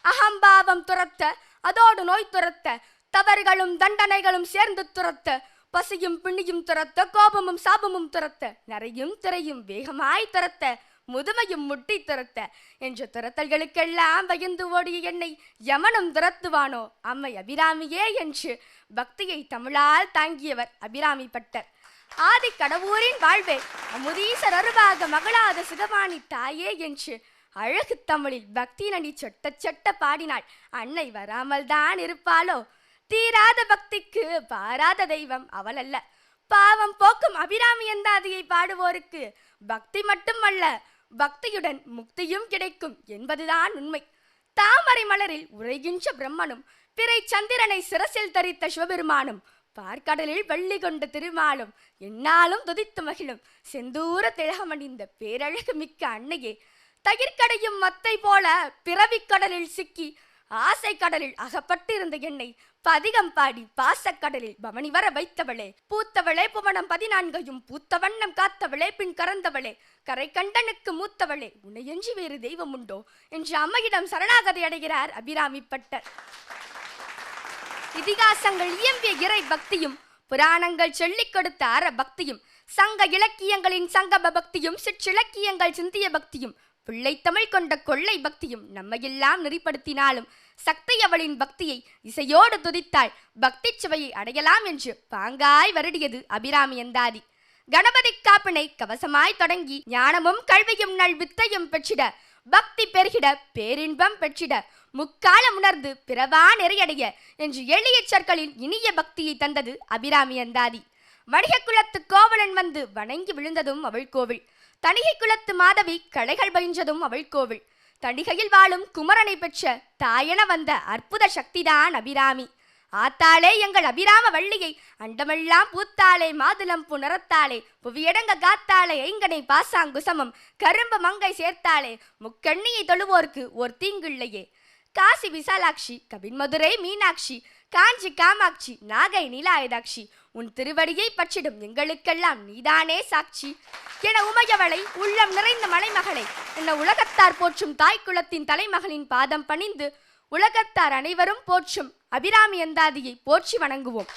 அகம்பாவம் துரத்த, அதோடு நோய் துரத்த, தவறுகளும் தண்டனைகளும் சேர்ந்து துரத்த, பசியும் பிணியும் துரத்த, கோபமும் சாபமும் துரத்த, நரையும் திரையும் வேகமாய் துரத்த, முதுமையும் முட்டி துரத்த என்ற துரத்தல்களுக்கெல்லாம் பயந்து ஓடிய என்னை யமனும் துரத்துவானோ அம்மை அபிராமியே என்று பக்தியை தமிழால் தாங்கியவர் அபிராமி பட்டர். ஆதி கடவுரின் வாழ்வே அமுதீசர் அருவாக மகளாத சிவவாணி தாயே என்று அழகு தமிழில் பக்தி நடி சொட்ட சொட்ட பாடினாள். அன்னை வராமல் தான் இருப்பாளோ? தீராத பக்திக்கு பாராத தெய்வம் அவள் அல்ல. பாவம் போக்கும் அபிராமி எந்தாதியை பாடுவோருக்கு பக்தி மட்டும் அல்ல, பக்தியுடன் முக்தியும் கிடைக்கும் என்பதுதான் உண்மை. தாமரை மலரில் உரைகின்ற பிரம்மனும், பிறை சந்திரனை சிரசில் தரித்த சிவபெருமானும், பார்க்கடலில் வள்ளி கொண்ட திருமாலும் என்னாலும் துதித்து மகிழும் செந்தூர திலகமணிந்த பேரழகு மிக்க அன்னையே, தயிர்கடையும் மத்தை போல பிறவிக்கடலில் சிக்கி ஆசை கடலில் அகப்பட்டிருந்த என்னை பதிகம் பாடி பாசக்கடலில் பவனி வர வைத்தவளே, பூத்தவளே புவனம் 14 பூத்த வண்ணம் காத்தவளே, பின் கறந்தவளே, கரை கண்டனுக்கு மூத்தவளே, உன்னையன்றி வேறு தெய்வம் உண்டோ என்று அம்மையிடம் சரணாகதி அடைகிறார் அபிராமி பட்டர். இதிகாசங்கள் இயம்பிய இறை பக்தியும், புராணங்கள் சொல்லிக் கொடுத்த அற பக்தியும், சங்க இலக்கியங்களின் சங்கப பக்தியும், சிற்றிலக்கியங்கள் சிந்திய பக்தியும், பிள்ளைத்தமிழ் கொண்ட கொள்ளை பக்தியும் நம்மையெல்லாம் நெறிப்படுத்தினாலும் சக்தி அவளின் பக்தியை இசையோடு துதித்தாள். பக்தி சுவையை அடையலாம் என்று பாங்காய் வருடியது அபிராமி எந்தாதி. கணபதி காப்பினை கவசமாய் தொடங்கி ஞானமும் கல்வியும் நல் வித்தையும் பெற்றிட, பக்தி பெருகிட பேரின்பம் பெற்றிட, முக்காலம் உணர்ந்து பிறவா நெறியடைய என்று எளிய சொற்களில் இனிய பக்தியை தந்தது அபிராமி எந்தாதி. வணிக குலத்து கோவலன் வந்து வணங்கி விழுந்ததும் அவள் கோவில். தணிகை குலத்து மாதவி கலைகள் பயின்றதும் அவள் கோவில். தணிகையில் வாழும் குமரனை பெற்ற தாயென வந்த அற்புத சக்திதான் அபிராமி. ஆத்தாளே எங்கள் அபிராம வள்ளியை, அண்டமெல்லாம் பூத்தாளே மாதுளம் புனரத்தாளே, புவியடங்க காத்தாளே ஐங்கனை பாசாங்குசமம் கரும்பு மங்கை சேர்த்தாளே, முக்கண்ணியை தொழுவோர்க்கு ஒரு தீங்குள்ளையே. காசி விசாலாட்சி, கபின்மதுரை மீனாட்சி, காஞ்சி காமாட்சி, நாகை நீலாயுதாட்சி, உன் திருவடியை பற்றிடும் எங்களுக்கெல்லாம் நீதானே சாட்சி என உமையவளை, உள்ளம் நிறைந்த மலைமகளை, என உலகத்தார் போற்றும் தாய்க்குலத்தின் தலைமகளின் பாதம் பணிந்து உலகத்தார் அனைவரும் போற்றும் அபிராமி எந்தாதியை போற்றி வணங்குவோம்.